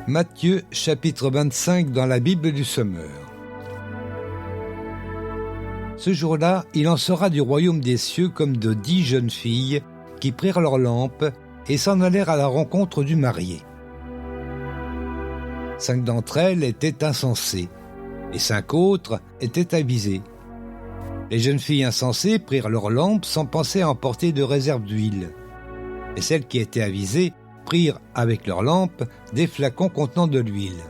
Matthieu chapitre 25 dans la Bible du Sommeur. Ce jour-là, il en sera du royaume des cieux comme de 10 jeunes filles qui prirent leurs lampes et s'en allèrent à la rencontre du marié. 5 d'entre elles étaient insensées et 5 autres étaient avisées. Les jeunes filles insensées prirent leurs lampes sans penser à emporter de réserve d'huile. Et celles qui étaient avisées prirent avec leurs lampes des flacons contenant de l'huile.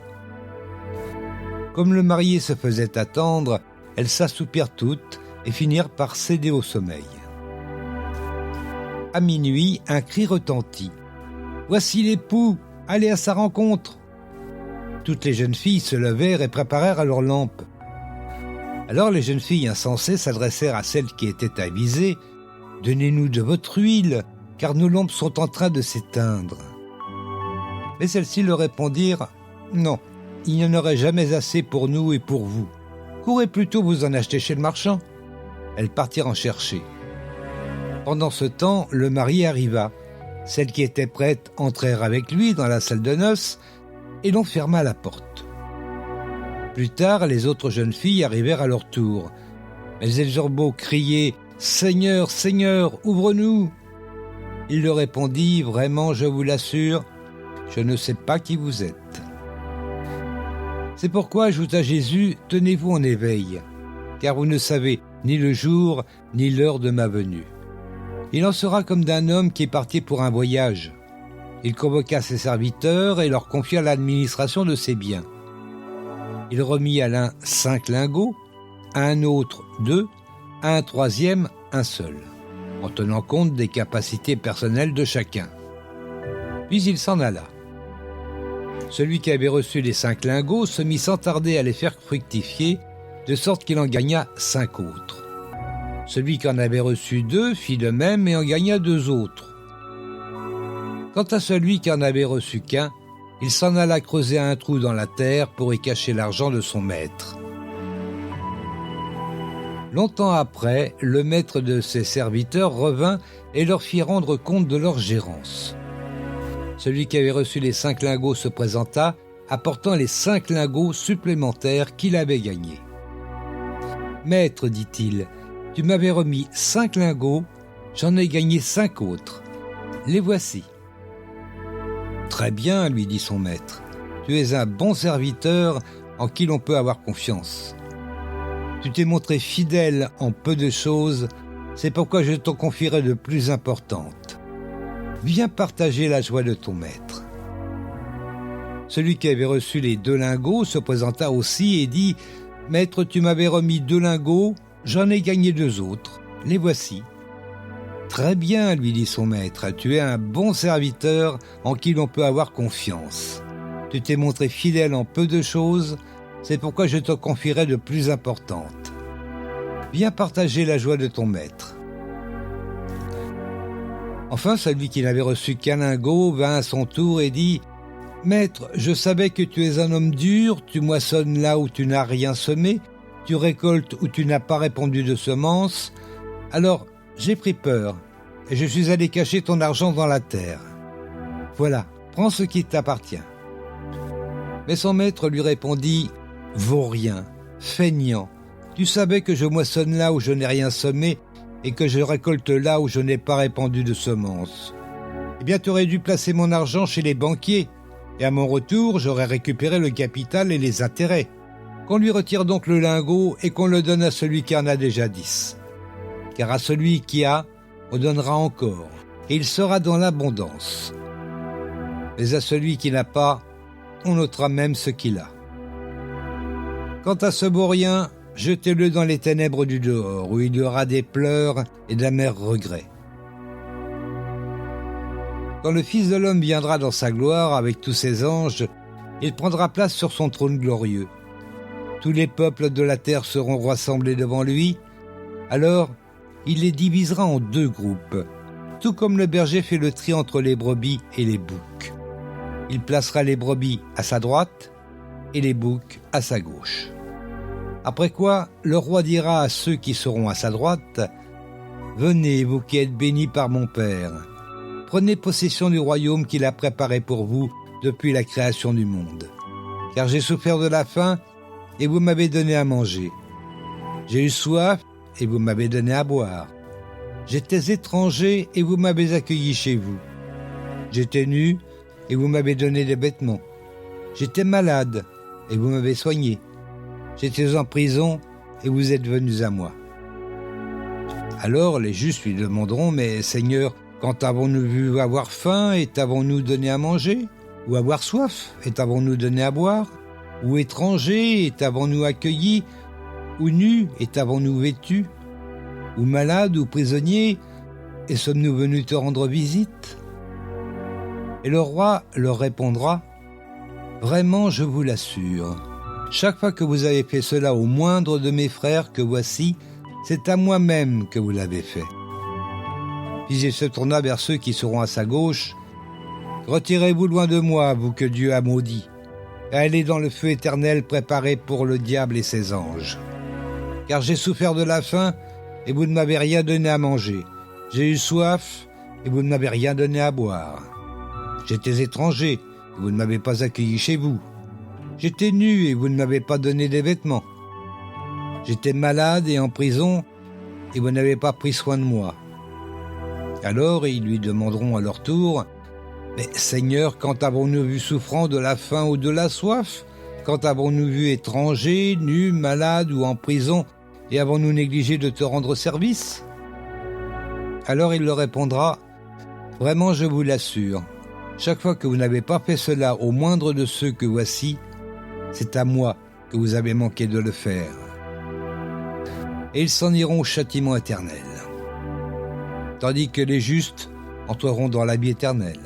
Comme le marié se faisait attendre, elles s'assoupirent toutes et finirent par céder au sommeil. À minuit, un cri retentit. « Voici l'époux, allez à sa rencontre !» Toutes les jeunes filles se levèrent et préparèrent à leurs lampes. Alors les jeunes filles insensées s'adressèrent à celles qui étaient avisées. « Donnez-nous de votre huile, car nos lampes sont en train de s'éteindre. » Mais celles-ci leur répondirent « Non, il n'y en aurait jamais assez pour nous et pour vous. Courez plutôt vous en acheter chez le marchand. » Elles partirent en chercher. Pendant ce temps, le marié arriva. Celles qui étaient prêtes entrèrent avec lui dans la salle de noces et l'on ferma la porte. Plus tard, les autres jeunes filles arrivèrent à leur tour. Mais elles eurent beau crier « Seigneur, Seigneur, ouvre-nous !» Il leur répondit « Vraiment, je vous l'assure, je ne sais pas qui vous êtes. » C'est pourquoi ajouta Jésus « Tenez-vous en éveil, car vous ne savez ni le jour ni l'heure de ma venue. » Il en sera comme d'un homme qui est parti pour un voyage. Il convoqua ses serviteurs et leur confia l'administration de ses biens. Il remit à l'un 5 lingots, à un autre 2, à un troisième 1 seul, en tenant compte des capacités personnelles de chacun. Puis il s'en alla. Celui qui avait reçu les 5 lingots se mit sans tarder à les faire fructifier, de sorte qu'il en gagna 5 autres. Celui qui en avait reçu 2 fit de même et en gagna 2 autres. Quant à celui qui en avait reçu qu'1, il s'en alla creuser un trou dans la terre pour y cacher l'argent de son maître. Longtemps après, le maître de ses serviteurs revint et leur fit rendre compte de leur gérance. Celui qui avait reçu les 5 lingots se présenta, apportant les 5 lingots supplémentaires qu'il avait gagnés. « Maître, dit-il, tu m'avais remis 5 lingots, j'en ai gagné 5 autres. Les voici. » « Très bien, lui dit son maître, tu es un bon serviteur en qui l'on peut avoir confiance. Tu t'es montré fidèle en peu de choses, c'est pourquoi je t'en confierai de plus importantes. Viens partager la joie de ton maître. » Celui qui avait reçu les 2 lingots se présenta aussi et dit « Maître, tu m'avais remis 2 lingots, j'en ai gagné 2 autres. Les voici. » « Très bien, lui dit son maître, tu es un bon serviteur en qui l'on peut avoir confiance. Tu t'es montré fidèle en peu de choses, c'est pourquoi je te confierai de plus importantes. Viens partager la joie de ton maître. » Enfin, celui qui n'avait reçu qu'un lingot vint à son tour et dit « Maître, je savais que tu es un homme dur, tu moissonnes là où tu n'as rien semé, tu récoltes où tu n'as pas répandu de semences, alors j'ai pris peur, et je suis allé cacher ton argent dans la terre. Voilà, prends ce qui t'appartient. » Mais son maître lui répondit « Vaurien, feignant, tu savais que je moissonne là où je n'ai rien semé, et que je récolte là où je n'ai pas répandu de semences. Eh bien, tu aurais dû placer mon argent chez les banquiers, et à mon retour, j'aurais récupéré le capital et les intérêts. Qu'on lui retire donc le lingot et qu'on le donne à celui qui en a déjà 10. Car à celui qui a, on donnera encore, et il sera dans l'abondance. Mais à celui qui n'a pas, on ôtera même ce qu'il a. Quant à ce vaurien, jetez-le dans les ténèbres du dehors, où il y aura des pleurs et d'amers regrets. Quand le Fils de l'homme viendra dans sa gloire avec tous ses anges, il prendra place sur son trône glorieux. Tous les peuples de la terre seront rassemblés devant lui. Alors, il les divisera en 2 groupes, tout comme le berger fait le tri entre les brebis et les boucs. Il placera les brebis à sa droite et les boucs à sa gauche. Après quoi, le roi dira à ceux qui seront à sa droite « Venez, vous qui êtes bénis par mon Père, prenez possession du royaume qu'il a préparé pour vous depuis la création du monde. Car j'ai souffert de la faim, et vous m'avez donné à manger. J'ai eu soif, et vous m'avez donné à boire. J'étais étranger, et vous m'avez accueilli chez vous. J'étais nu, et vous m'avez donné des vêtements. J'étais malade, et vous m'avez soigné. J'étais en prison, et vous êtes venus à moi. » Alors les justes lui demanderont, « Mais Seigneur, quand avons-nous vu avoir faim, et t'avons-nous donné à manger? Ou avoir soif, et t'avons-nous donné à boire? Ou étranger, et t'avons-nous accueilli? Ou nu, et t'avons-nous vêtu? Ou malade, ou prisonnier, et sommes-nous venus te rendre visite ?» Et le roi leur répondra, « Vraiment, je vous l'assure, chaque fois que vous avez fait cela au moindre de mes frères que voici, c'est à moi-même que vous l'avez fait. » Puis il se tourna vers ceux qui seront à sa gauche. « Retirez-vous loin de moi, vous que Dieu a maudits, et allez dans le feu éternel préparé pour le diable et ses anges. Car j'ai souffert de la faim, et vous ne m'avez rien donné à manger. J'ai eu soif, et vous ne m'avez rien donné à boire. J'étais étranger, et vous ne m'avez pas accueilli chez vous. J'étais nu, et vous ne m'avez pas donné des vêtements. J'étais malade et en prison, et vous n'avez pas pris soin de moi. » Alors ils lui demanderont à leur tour, « Mais Seigneur, quand avons-nous vu souffrant de la faim ou de la soif? Quand avons-nous vu étranger, nu, malade ou en prison, et avons-nous négligé de te rendre service ?» Alors il leur répondra, « Vraiment, je vous l'assure, chaque fois que vous n'avez pas fait cela au moindre de ceux que voici, c'est à moi que vous avez manqué de le faire. » Et ils s'en iront au châtiment éternel, tandis que les justes entreront dans la vie éternelle.